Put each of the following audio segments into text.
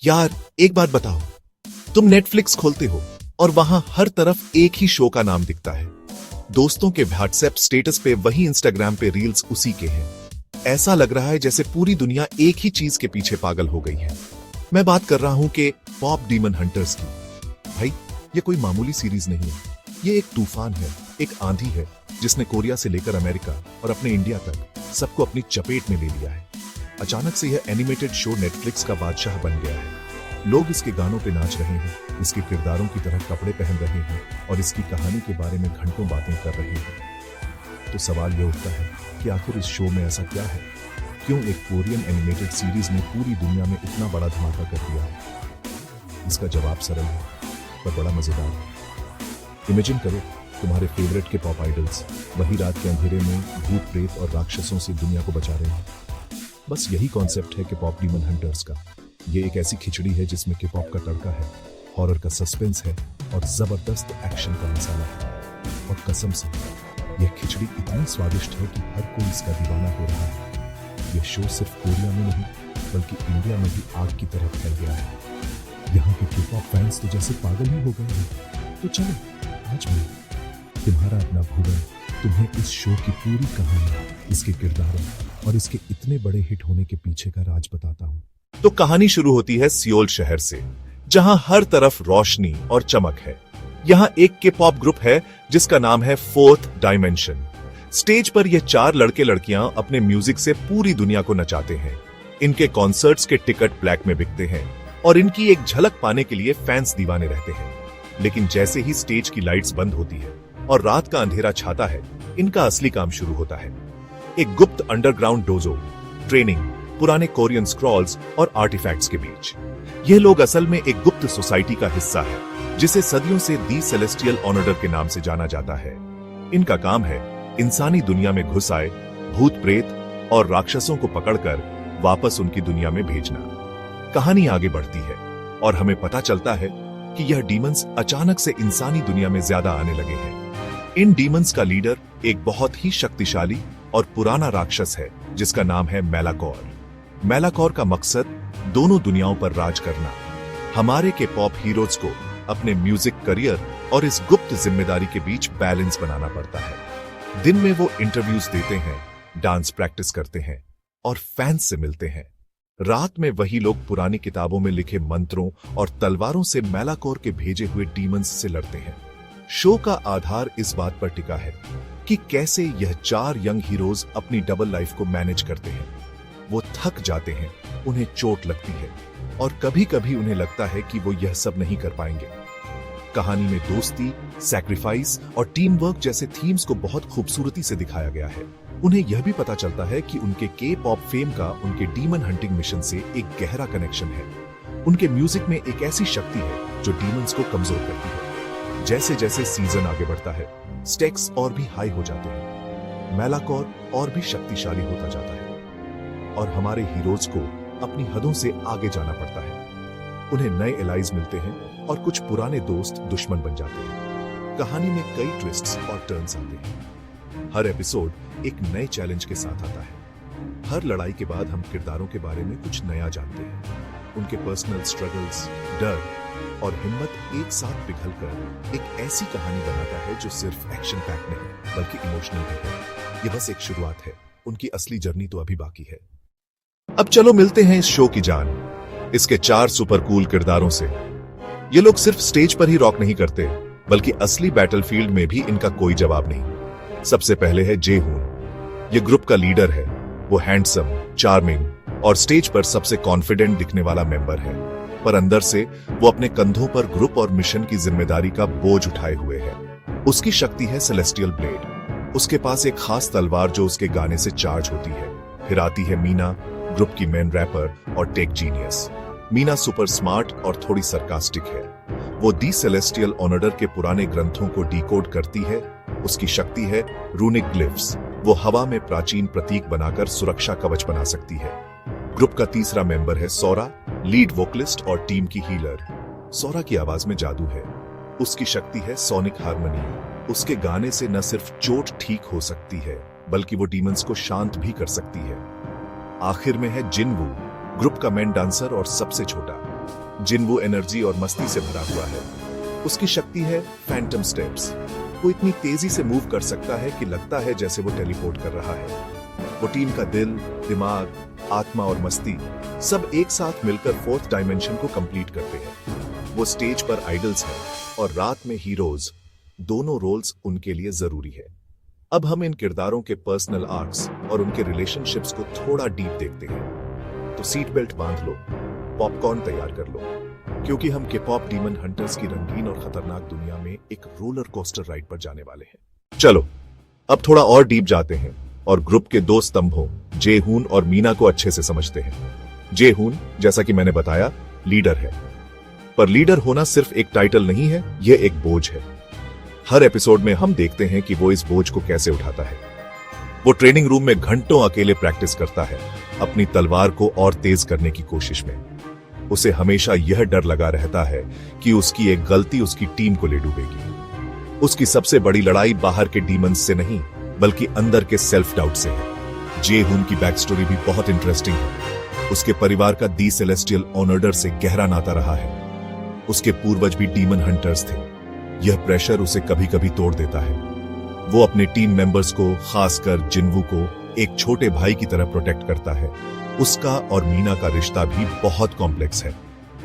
यार एक बात बताओ, तुम नेटफ्लिक्स खोलते हो और वहां हर तरफ एक ही शो का नाम दिखता है। दोस्तों के व्हाट्सएप स्टेटस पे वही, इंस्टाग्राम पे रील्स उसी के हैं। ऐसा लग रहा है जैसे पूरी दुनिया एक ही चीज के पीछे पागल हो गई है। मैं बात कर रहा हूं कि पॉप डीमन हंटर्स की। भाई, ये कोई मामूली सीरीज नहीं है, ये एक तूफान है, एक आंधी है जिसने कोरिया से लेकर अमेरिका और अपने इंडिया तक सबको अपनी चपेट में ले लिया है। अचानक से यह एनिमेटेड शो नेटफ्लिक्स का बादशाह बन गया है। लोग इसके गानों पे नाच रहे हैं, इसके किरदारों की तरह कपड़े पहन रहे हैं और इसकी कहानी के बारे में घंटों बातें कर रहे हैं। तो सवाल यह उठता है कि आखिर इस शो में ऐसा क्या है? क्यों एक कोरियन एनिमेटेड सीरीज ने पूरी दुनिया में इतना बड़ा धमाका कर दिया है? इसका जवाब सरल है पर बड़ा मजेदार है। इमेजिन करो, तुम्हारे फेवरेट के पॉप आइडल्स वही रात के अंधेरे में भूत प्रेत और राक्षसों से दुनिया को बचा रहे हैं। बस यही कॉन्सेप्ट है कि पॉप डीमन हंटर्स का। ये एक ऐसी खिचड़ी है जिसमें के पॉप का तड़का है, हॉरर का सस्पेंस है और जबरदस्त एक्शन का मसाला है। और कसम से यह खिचड़ी इतनी स्वादिष्ट है कि हर कोई इसका दीवाना हो रहा है। यह शो सिर्फ कोरिया में नहीं बल्कि इंडिया में भी आग की तरह फैल गया है। यहाँ के के पॉप फैंस तो जैसे पागल ही हो गए हैं। तो चलो आज मैं, तुम्हारा अपना भुवन, तुम्हें इस शो की पूरी कहानी, इसके किरदारों और इसके इतने बड़े हिट होने के पीछे का राज बताता हूँ। तो कहानी शुरू होती है सियोल शहर से, जहां हर तरफ रोशनी और चमक है। यहां एक के पॉप ग्रुप है जिसका नाम है फोर्थ डायमेंशन। स्टेज पर ये 4 लड़के लड़कियां अपने म्यूजिक से पूरी दुनिया को नचाते हैं। इनके कॉन्सर्ट्स के टिकट ब्लैक में बिकते हैं और इनकी एक झलक पाने के लिए फैंस दीवाने रहते हैं। लेकिन जैसे ही स्टेज की लाइट्स बंद होती है और रात का अंधेरा छाता है, इनका असली काम शुरू होता है। एक गुप्त अंडरग्राउंड डोजो, ट्रेनिंग, पुराने कोरियन स्क्रॉल्स और आर्टिफैक्ट्स के बीच। यह लोग असल में एक गुप्त सोसाइटी का हिस्सा है जिसे सदियों से दी सेलेस्टियल ऑनर्डर के नाम से जाना जाता है। इनका काम है इंसानी दुनिया में घुस आए भूत प्रेत और राक्षसों को पकड़कर वापस उनकी दुनिया में भेजना। कहानी आगे बढ़ती है और हमें पता चलता है कि यह डीमंस अचानक से इंसानी दुनिया में ज्यादा आने लगे हैं। इन डीमंस का लीडर एक बहुत ही शक्तिशाली और पुराना राक्षस है जिसका नाम है मेलाकॉर। मेलाकॉर का मकसद दोनों दुनियाओं पर राज करना। हमारे के पॉप हीरोज को अपने म्यूजिक करियर और इस गुप्त जिम्मेदारी के बीच बैलेंस बनाना पड़ता है। दिन में वो इंटरव्यूज देते हैं, डांस प्रैक्टिस करते हैं और फैंस से मिलते हैं। रात में वही लोग पुरानी किताबों में लिखे मंत्रों और तलवारों से मेलाकॉर के भेजे हुए डीमंस से लड़ते हैं। शो का आधार इस बात पर टिका है कि कैसे यह 4 यंग हीरोज अपनी डबल लाइफ को मैनेज करते हैं। वो थक जाते हैं, उन्हें चोट लगती है और कभी कभी उन्हें लगता है कि वो यह सब नहीं कर पाएंगे। कहानी में दोस्ती, सैक्रिफाइस और टीम वर्क जैसे थीम्स को बहुत खूबसूरती से दिखाया गया है। उन्हें यह भी पता चलता है कि उनके के पॉप फेम का उनके डीमन हंटिंग मिशन से एक गहरा कनेक्शन है। उनके म्यूजिक में एक ऐसी शक्ति है जो डीमंस को कमजोर करती है। जैसे जैसे सीजन आगे बढ़ता है, स्टेक्स और भी हाई हो जाते हैं, मेलाकॉर और भी शक्तिशाली होता जाता है और हमारे हीरोज को अपनी हदों से आगे जाना पड़ता है। उन्हें नए एलाइज मिलते हैं और कुछ पुराने दोस्त दुश्मन बन जाते हैं। कहानी में कई ट्विस्ट्स और टर्न्स आते हैं। हर एपिसोड एक नए चैलेंज के साथ आता है। हर लड़ाई के बाद हम किरदारों के बारे में कुछ नया जानते हैं। उनके पर्सनल स्ट्रगल्स, डर और हिम्मत एक साथ पिघलकर एक ऐसी कहानी बनाता है जो सिर्फ एक्शन पैक नहीं बल्कि इमोशनल भी है। ये बस एक शुरुआत है, उनकी असली जर्नी तो अभी बाकी है। अब चलो मिलते हैं इस शो की जान, इसके 4 सुपर कूल किरदारों से। ये लोग सिर्फ स्टेज पर ही रॉक नहीं करते बल्कि असली बैटलफील्ड में भी इनका कोई जवाब नहीं। सबसे पहले है जेहून। ये ग्रुप का लीडर है। वो हैंडसम, चार्मिंग और स्टेज पर सबसे कॉन्फिडेंट दिखने वाला मेंबर है, पर अंदर से वो अपने कंधों पर ग्रुप और मिशन की जिम्मेदारी का बोझ उठाए हुए है। उसकी शक्ति है सेलेस्टियल ब्लेड। उसके पास एक खास तलवार जो उसके गाने से चार्ज होती है। फिर आती है मीना, ग्रुप की मेन रैपर और take genius. Meena super smart और थोड़ी सरकास्टिक है। वो दी सेलेस्टियल ऑनर्डर के पुराने ग्रंथों को डिकोड करती है। उसकी शक्ति है रूनिक ग्लिफ्स। वो हवा में प्राचीन प्रतीक बनाकर सुरक्षा कवच बना सकती है। ग्रुप का तीसरा मेंबर है सोरा, लीड वोकलिस्ट और टीम की हीलर। सोरा की आवाज में जादू है। उसकी शक्ति है सोनिक हार्मनी। उसके गाने से न सिर्फ चोट ठीक हो सकती है बल्कि वो डीमंस को शांत भी कर सकती है। आखिर में है जिनवू, ग्रुप का मेन डांसर और सबसे छोटा। जिन्वू एनर्जी और मस्ती से भरा हुआ है। उसकी शक्ति है फैंटम स्टेप्स। वो इतनी तेजी से मूव कर सकता है कि लगता है जैसे वो टेलीपोर्ट कर रहा है। वो टीम का दिल, दिमाग, आत्मा और मस्ती सब एक साथ मिलकर फोर्थ डायमेंशन को कंप्लीट करते हैं। वो स्टेज पर आइडल्स हैं और रात में हीरोज। दोनों रोल्स उनके लिए जरूरी है। अब हम इन किरदारों के पर्सनल आर्क्स और उनके रिलेशनशिप्स को थोड़ा डीप देखते हैं। तो सीट बेल्ट बांध लो, पॉपकॉर्न तैयार कर लो, क्योंकि हम के-पॉप डीमन हंटर्स की रंगीन और खतरनाक दुनिया में एक रोलर कोस्टर राइड पर जाने वाले हैं। चलो अब थोड़ा और डीप जाते हैं और ग्रुप के दो स्तंभों जेहून और मीना को अच्छे से समझते हैं। जेहून, जैसा कि मैंने बताया, लीडर है, पर लीडर होना सिर्फ एक टाइटल नहीं है, यह एक बोझ है। हर एपिसोड में हम देखते हैं कि वो इस बोझ को कैसे उठाता है। वो ट्रेनिंग रूम में घंटों अकेले प्रैक्टिस करता है, अपनी तलवार को और तेज करने की कोशिश में। उसे हमेशा यह डर लगा रहता है कि उसकी एक गलती उसकी टीम को ले डूबेगी। उसकी सबसे बड़ी लड़ाई बाहर के डीमंस से नहीं, बल्कि अंदर के सेल्फ डाउट से है। जेहून की बैक स्टोरी भी बहुत इंटरेस्टिंग है। उसके परिवार का दी सेलेस्टियल ऑनर्डर से गहरा नाता रहा है। उसके पूर्वज भी डीमन हंटर्स थे। यह प्रेशर उसे कभी कभी तोड़ देता है। वो अपने टीम मेंबर्स को, खासकर जिन्वू को, एक छोटे भाई की तरह प्रोटेक्ट करता है। उसका और मीना का रिश्ता भी बहुत कॉम्प्लेक्स है।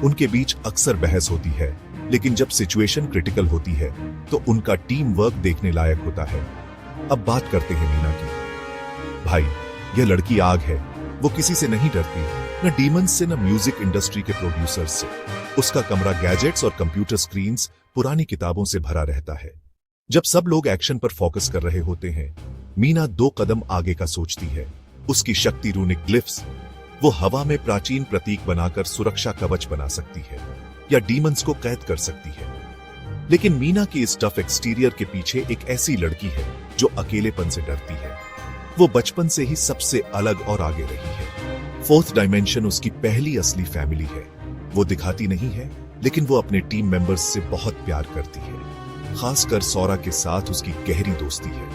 उनके बीच अक्सर बहस होती है, लेकिन जब सिचुएशन क्रिटिकल होती है तो उनका टीम वर्क देखने लायक होता है। अब बात करते हैं मीना की। भाई, यह लड़की आग है। वो किसी से नहीं डरती, न डीमंस से, न म्यूजिक इंडस्ट्री के प्रोड्यूसर्स से। उसका कमरा गैजेट्स और कंप्यूटर स्क्रीन्स, पुरानी किताबों से भरा रहता है। जब सब लोग एक्शन पर फोकस कर रहे होते हैं, मीना 2 कदम आगे का सोचती है। उसकी शक्ति रूनिक ग्लिफ्स, वो हवा में प्राचीन प्रतीक बनाकर सुरक्षा कवच बना सकती है या डीमंस को कैद कर सकती है। लेकिन मीना की इस टफ एक्सटीरियर के पीछे एक ऐसी लड़की है जो अकेलेपन से डरती है। वो बचपन से ही सबसे अलग और आगे रही है। फोर्थ डायमेंशन उसकी पहली असली फैमिली है। वो दिखाती नहीं है, लेकिन वो अपने टीम मेंबर्स से बहुत प्यार करती है। खासकर सौरा के साथ उसकी गहरी दोस्ती है।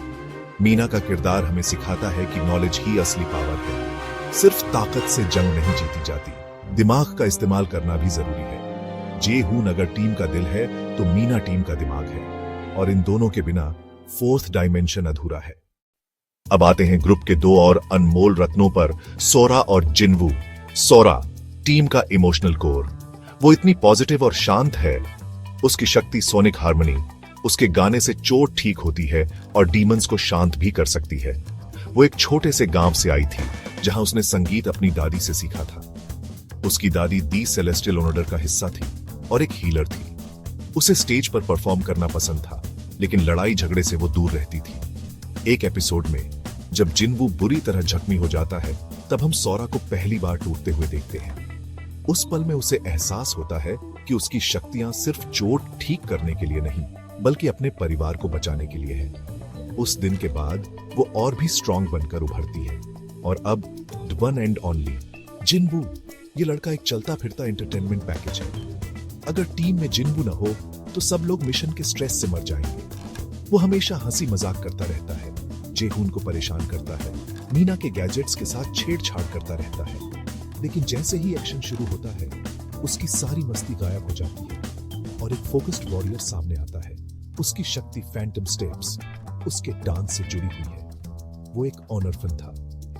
मीना का किरदार हमें सिखाता है कि नॉलेज ही असली पावर है। सिर्फ ताकत से जंग नहीं जीती जाती, दिमाग का इस्तेमाल करना भी जरूरी है। जेहून अगर टीम का दिल है तो मीना टीम का दिमाग है, और इन दोनों के बिना फोर्थ डायमेंशन अधूरा है। अब आते हैं ग्रुप के 2 और अनमोल रत्नों पर, सौरा और जिन्वू। सौरा, टीम का इमोशनल कोर। वो इतनी पॉजिटिव और शांत है। उसकी शक्ति सोनिक हार्मनी। उसके गाने से चोट ठीक होती है और डीमंस को शांत भी कर सकती है। वो एक छोटे से गांव से आई थी, जहां उसने संगीत अपनी दादी से सीखा था। उसकी दादी दी सेलेस्टियल ऑर्डर का हिस्सा थी और एक हीलर थी। उसे स्टेज पर परफॉर्म करना पसंद था, लेकिन लड़ाई झगड़े से वो दूर रहती थी। एक एपिसोड में जब जिन्वू बुरी तरह जख्मी हो जाता है, तब हम सौरा को पहली बार टूटते हुए देखते हैं। उस पल में उसे एहसास होता है कि उसकी शक्तियां सिर्फ चोट ठीक करने के लिए नहीं, बल्कि अपने परिवार को बचाने के लिए है। उस दिन के बाद वो और भी स्ट्रांग बनकर उभरती है। और अब द वन एंड ओनली जिन्वू। ये लड़का एक चलता फिरता एंटरटेनमेंट पैकेज है। अगर टीम में जिन्वू न हो तो सब लोग मिशन के स्ट्रेस से मर जाएंगे। वो हमेशा हंसी मजाक करता रहता है, जेहून को परेशान करता है, मीना के गैजेट्स के साथ छेड़छाड़ करता रहता है। लेकिन जैसे ही एक्शन शुरू होता है, उसकी सारी मस्ती गायब हो जाती है और एक फोकस्ड वॉरियर सामने आता है। उसकी शक्ति फैंटम स्टेप्स, उसके डांस से जुड़ी हुई है। वो एक ऑनरफन था,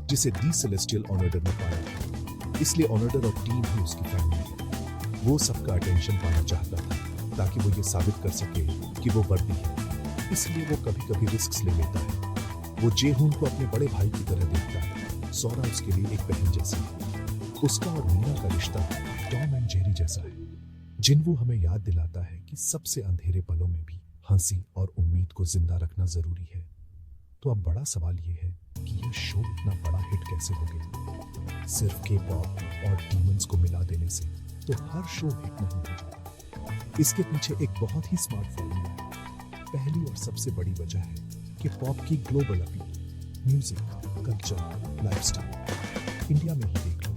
जिसे दी सेलेस्टियल ऑनर्डर ने पाया था। इसलिए ऑनर्डर और टीम ही उसकी फैमिली है। वो सबका अटेंशन पाना चाहता था, ताकि वो ये साबित कर सके कि वो वर्दी है। इसलिए वो कभी कभी रिस्क ले लेता है। वो जेहून को अपने बड़े भाई की तरह देखता है। सौरा उसके लिए एक बहन जैसी है। उसका और मीना का रिश्ता टॉम एंड जेरी जैसा है। जिन्वू हमें याद दिलाता है कि सबसे अंधेरे पलों में भी हंसी और उम्मीद को जिंदा रखना जरूरी है। तो अब बड़ा सवाल ये है कि यह शो इतना बड़ा हिट कैसे हो गया? सिर्फ के-पॉप और डीमंस को मिला देने से तो हर शो हिट नहीं हो जाता। इसके पीछे एक बहुत ही स्मार्ट फॉर्मूला है। पहली और सबसे बड़ी वजह है कि पॉप की global appeal, music, culture, lifestyle. India में ही देख लो,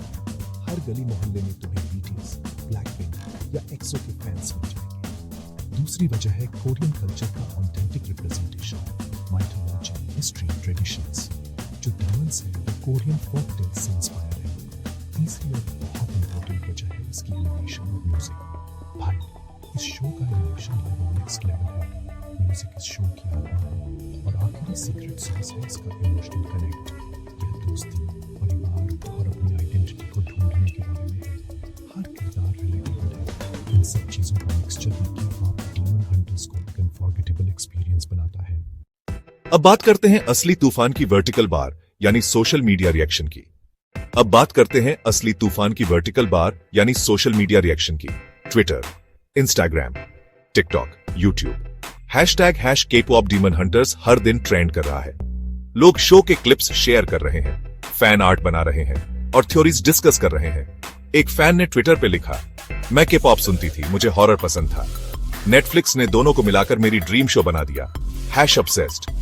हर गली मोहल्ले में तुम्हें बीटीएस, ब्लैकपिंक या एक्सो के फैंस मिल जाएंगे। दूसरी वजह है कोरियन कल्चर का authentic representation, mythology, history, traditions. जो डीमंस है वो कोरियन फोक टेल्स से इंस्पायर है। तीसरी और बहुत इंपॉर्टेंट वजह है इसकी एनिमेशन और म्यूजिक। भाई, इस शो का एनिमेशन लेवल नेक्स्ट लेवल है, म्यूजिक इस शो की आत्मा है, और आखिरी सीक्रेट सॉस है इसका इमोशनल कनेक्ट। यह दोस्ती, परिवार और अपनी आइडेंटिटी को ढूंढने के बारे में है। हर किरदार रिलेटेबल है। इन सब चीजों का मिक्सचर K-pop डीमन हंटर्स को एक अनफॉरगेटेबल एक्सपीरियंस बनाता है। अब बात करते हैं असली तूफान की वर्टिकल बार यानी सोशल मीडिया रिएक्शन की। अब बात करते हैं असली तूफान की वर्टिकल बार यानी सोशल मीडिया रिएक्शन की। Twitter, Instagram, TikTok, YouTube, hashtag #K-pop demon hunters हर दिन ट्रेंड कर रहा है। लोग शो के क्लिप्स शेयर कर रहे हैं, फैन आर्ट बना रहे हैं और थ्योरीज डिस्कस कर रहे हैं। एक फैन ने ट्विटर पे लिखा, मैं K-pop सुनती थी, मुझे हॉरर पसंद था। नेटफ्लिक्स ने दोनों को मिलाकर मेरी ड्रीम शो बना दिया। #obsessed।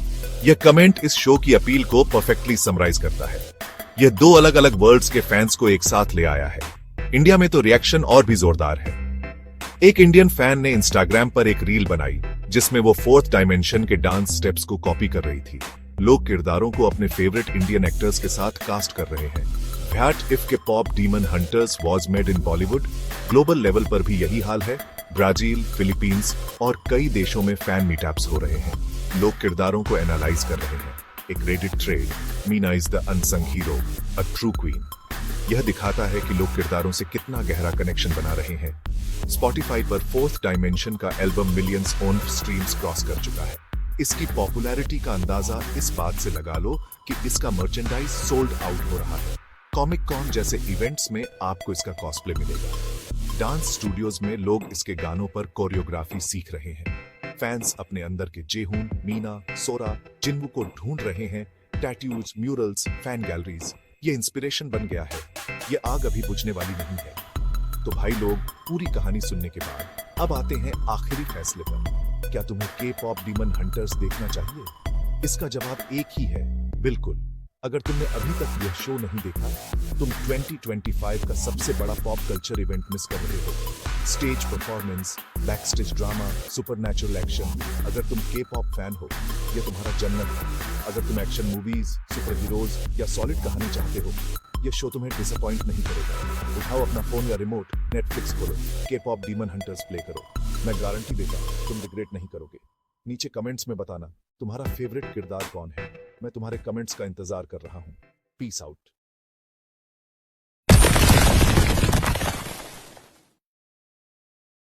यह कमेंट इस शो की अपील को परफेक्टली समराइज करता है। यह दो अलग अलग वर्ल्ड्स के फैंस को एक साथ ले आया है। इंडिया में तो रिएक्शन और भी जोरदार है। एक इंडियन फैन ने इंस्टाग्राम पर एक रील बनाई जिसमें वो 4th डायमेंशन के डांस स्टेप्स को कॉपी कर रही थी। लोग किरदारों को अपने फेवरेट इंडियन एक्टर्स के साथ कास्ट कर रहे हैं। What if K-pop demon hunters was made in Bollywood? Global level पर भी यही हाल है। ब्राजील, फिलीपींस और कई देशों में फैन मीटअप्स हो रहे हैं। लोग किरदारों को एनालाइज कर रहे हैं। एक Reddit thread, Meena is the unsung hero, a true queen, यह दिखाता है कि लोग किरदारों से कितना गहरा कनेक्शन बना रहे हैं। स्पॉटिफाई पर 4th डायमेंशन का album millions on streams cross कर चुका है। इसकी पॉपुलैरिटी का अंदाजा इस बात से लगा लो कि इसका मर्चेंडाइज सोल्ड आउट हो रहा है। कॉमिक कॉन जैसे इवेंट्स में आपको इसका कॉस्प्ले मिलेगा। डांस स्टूडियोज में लोग इसके गानों पर कोरियोग्राफी सीख रहे हैं। फैंस अपने अंदर के जेहून, मीना, सोरा, जिन्वू को ढूंढ रहे हैं। टैटूज, म्यूरल्स, फैन गैलरीज, ये इंस्पिरेशन बन गया है। ये आग अभी बुझने वाली नहीं है। तो भाई लोग, पूरी कहानी सुनने के बाद अब आते हैं आखिरी फैसले पर। क्या तुम्हें K-pop डीमन हंटर्स देखना चाहिए? इसका जवाब एक ही है, बिल्कुल। अगर तुमने अभी तक यह शो नहीं देखा, तुम 2025 का सबसे बड़ा पॉप कल्चर इवेंट मिस कर रहे हो। Stage performance, backstage drama, supernatural action. अगर तुम K-pop फैन हो, यह तुम्हारा जन्नत है। अगर तुम एक्शन मूवीज, सुपर हीरोज या सॉलिड कहानी चाहते हो, यह शो तुम्हें डिसअपॉइंट नहीं करेगा। उठाओ अपना फोन या रिमोट, नेटफ्लिक्स खोलो, K-pop डीमन हंटर्स प्ले करो। मैं गारंटी देता हूं तुम रिग्रेट नहीं करोगे। नीचे कमेंट्स में बताना तुम्हारा फेवरेट किरदार कौन है। मैं तुम्हारे कमेंट्स का इंतजार कर रहा हूं। Peace out.